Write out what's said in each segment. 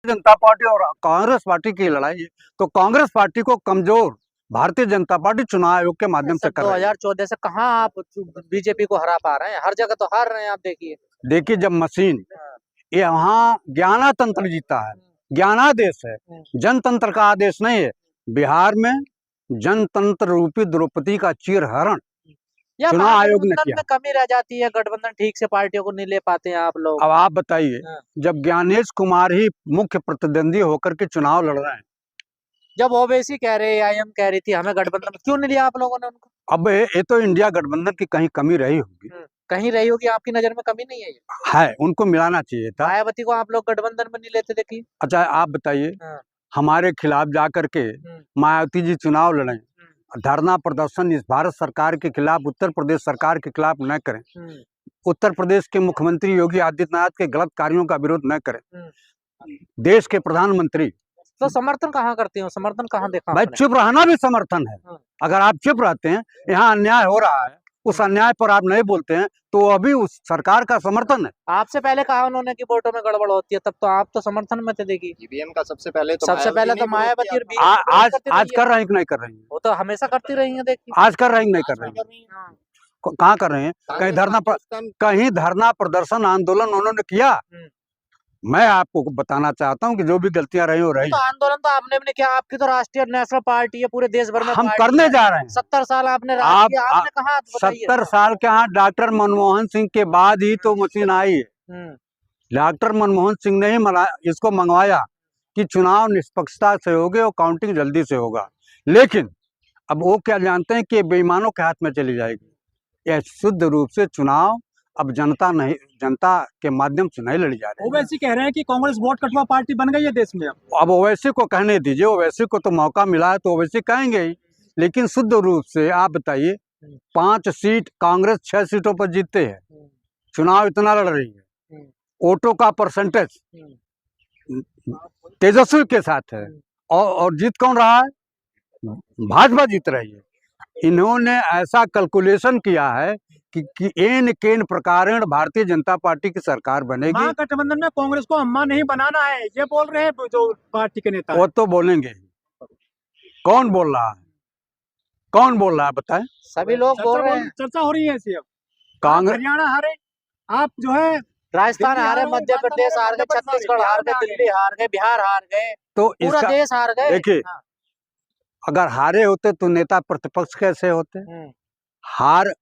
जनता party और Congress party की लड़ाई है, तो कांग्रेस पार्टी को कमजोर भारतीय जनता पार्टी चुनाव आयोग के माध्यम से कर रही है। 2014 से कहाँ आप बीजेपी को हरा पा रहे हैं? हर जगह तो हार रहे हैं आप। देखिए, जब मशीन यहाँ ज्ञानातंत्र जीता है, ज्ञानादेश है, जनतंत्र का आदेश नहीं है। बिहार में जनतंत्र रूपी द्रौपदी का चीरहरण चुनाव आयोग ने किया। में कमी रह जाती है, गठबंधन ठीक से पार्टियों को नहीं ले पाते हैं आप लोग। अब आप बताइए, जब ज्ञानेश कुमार ही मुख्य प्रतिद्वंदी होकर के चुनाव लड़ रहे हैं, जब ओवैसी कह रहे आईएम कह रही थी हमें गठबंधन में, क्यों नहीं लिया आप लोगों ने उनको? अब ये तो इंडिया गठबंधन की कहीं कमी रही होगी, कहीं रही होगी। आपकी नजर में कमी नहीं है ये? है, उनको मिलाना चाहिए था। मायावती को आप लोग गठबंधन में नहीं लेते? देखिए, अच्छा आप बताइए, हमारे खिलाफ जाकर के मायावती जी चुनाव लड़े, धरना प्रदर्शन इस भारत सरकार के खिलाफ, उत्तर प्रदेश सरकार के खिलाफ न करें, उत्तर प्रदेश के मुख्यमंत्री योगी आदित्यनाथ के गलत कार्यों का विरोध न करें, देश के प्रधानमंत्री, तो समर्थन कहाँ करते हो? समर्थन कहाँ देखा? भाई चुप रहना भी समर्थन है। अगर आप चुप रहते हैं, यहाँ अन्याय हो रहा है, उस अन्याय पर आप नहीं बोलते हैं, तो अभी उस सरकार का समर्थन है। आपसे पहले कहा उन्होंने कि वोटों में गड़बड़ होती है, तब तो आप तो समर्थन में थे। देखिए, ईवीएम का सबसे पहले तो मायावती आज कर रहे हैं कि नहीं कर रही है? वो तो हमेशा करती रही है। देखिए, आज कर रही है कि नहीं कर रही है? कहाँ कर रहे हैं? कहीं धरना प्रदर्शन आंदोलन उन्होंने किया? मैं आपको बताना चाहता हूं कि जो भी गलतियां रही हो रही, तो आंदोलन तो आपने भी किया। आपकी तो राष्ट्रीय नेशनल पार्टी है, पूरे देश भर में हम करने जा रहे हैं। 70 साल आपने आपने कहा 70 साल के यहाँ डॉक्टर मनमोहन सिंह के बाद ही तो मशीन आई है। डॉक्टर मनमोहन सिंह ने ही इसको मंगवाया कि चुनाव निष्पक्षता से होगे और काउंटिंग जल्दी से होगा, लेकिन अब वो क्या जानते हैं कि बेईमानों के हाथ में चली जाएगी। यह शुद्ध रूप से चुनाव अब जनता के माध्यम से नहीं लड़ी जा रही है। ओवैसी कह रहे हैं कि कांग्रेस वोट कटवा पार्टी बन गई है देश में। अब ओवैसी को कहने दीजिए, ओवैसी को तो मौका मिला है तो ओवैसी कहेंगे ही, लेकिन शुद्ध रूप से आप बताइए, 5 सीट कांग्रेस 6 सीटों पर जीतते हैं, चुनाव इतना लड़ रही है, वोटों का परसेंटेज तेजस्वी के साथ है, और जीत कौन रहा है? भाजपा जीत रही है। इन्होंने ऐसा कैलकुलेशन किया है कि एन केन प्रकारेण भारतीय जनता पार्टी की सरकार बनेगी। गठबंधन में कांग्रेस को अम्मा नहीं बनाना है, ये बोल रहे हैं जो पार्टी के नेता। वो तो बोलेंगे, कौन बोल रहा है? कौन बोल रहा है बताएं? सभी लोग बोल रहे हैं, चर्चा हो रही है ऐसी। अब कांग्रेस हरियाणा हारे, आप जो है राजस्थान हारे, मध्य प्रदेश हार गए, छत्तीसगढ़ हार गए, दिल्ली हार गए, बिहार हार गए, तो पूरा देश हार गए। देखिए, अगर हारे होते तो नेता प्रतिपक्ष कैसे होते? हार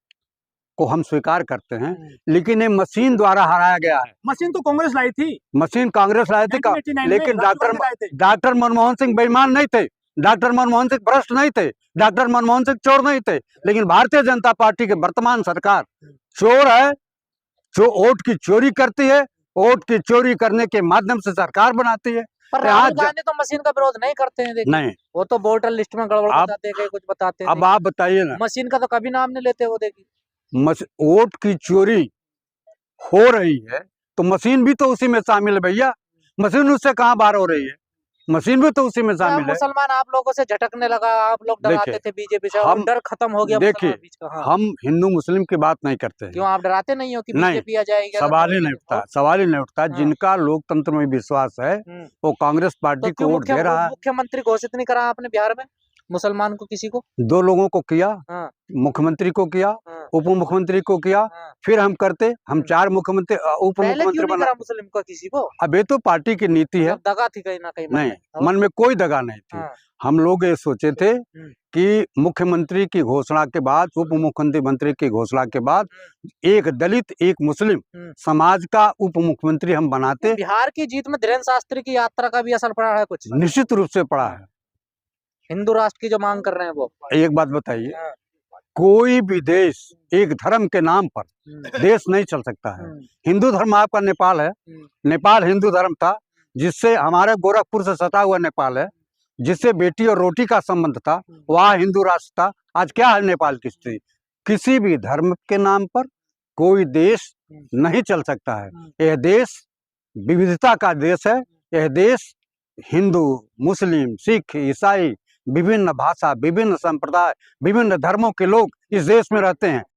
को हम स्वीकार करते हैं, लेकिन ये मशीन द्वारा हराया गया है। मशीन तो कांग्रेस लाई थी, मशीन कांग्रेस लाई थी, लेकिन डॉक्टर मनमोहन सिंह बेईमान नहीं थे, डॉक्टर मनमोहन सिंह भ्रष्ट नहीं थे, डॉक्टर मनमोहन सिंह चोर नहीं थे, लेकिन भारतीय जनता पार्टी की वर्तमान सरकार चोर है, जो वोट की चोरी करती है, वोट की चोरी करने के माध्यम से सरकार बनाती है। पर राहुल गांधी तो मशीन का विरोध नहीं करते हैं। देखिए, नहीं, वो तो वोटर लिस्ट में गड़बड़ बताते हैं, कुछ बताते हैं। अब आप बताइए ना, मशीन का तो कभी नाम नहीं लेते वो। देखिए, वोट की चोरी हो रही है तो मशीन भी तो उसी में शामिल है भैया। मशीन उससे कहाँ बाहर हो रही है? मशीन भी तो उसी में शामिल है। मुसलमान आप लोगों से झटकने लगा, आप लोग डराते थे बीजेपी से, हम डर खत्म हो गया। देखिए, हम हिंदू मुस्लिम की बात नहीं करते हैं। क्यों आप डराते नहीं हो कि बीजेपी आ जाएगी? सवाल ही नहीं उठता, सवाल ही नहीं उठता। जिनका लोकतंत्र में विश्वास है वो कांग्रेस पार्टी को वोट दे रहा है। मुख्यमंत्री घोषित नहीं करा आपने बिहार में मुसलमान को? किसी को? 2 लोगों को किया, मुख्यमंत्री को किया, उप मुख्यमंत्री को किया, फिर हम करते, हम 4 मुख्यमंत्री उप मुख्यमंत्री बना। मुस्लिम को किसी को? अब ये तो पार्टी की नीति है। दगा थी कहीं ना कहीं? नहीं, मन में कोई दगा नहीं थी। हम लोग ये सोचे थे कि मुख्यमंत्री की घोषणा के बाद, उप मुख्यमंत्री की घोषणा के बाद एक दलित, एक मुस्लिम समाज का उप मुख्यमंत्री हम बनाते। बिहार की जीत में धीरेन्द्र शास्त्री की यात्रा का भी असर पड़ा है कुछ? निश्चित रूप से पड़ा है। हिंदू राष्ट्र की जो मांग कर रहे हैं वो। एक बात बताइए, कोई भी देश एक धर्म के नाम पर देश नहीं चल सकता है। हिंदू धर्म आपका नेपाल है, नेपाल हिंदू धर्म था, जिससे हमारे गोरखपुर से सटा हुआ नेपाल है, जिससे बेटी और रोटी का संबंध था, वहाँ हिंदू राष्ट्र था। आज क्या है नेपाल की स्थिति? किसी भी धर्म के नाम पर कोई देश नहीं चल सकता है। यह देश विविधता का देश है। यह देश हिंदू, मुस्लिम, सिख, ईसाई, विभिन्न भाषा, विभिन्न संप्रदाय, विभिन्न धर्मों के लोग इस देश में रहते हैं।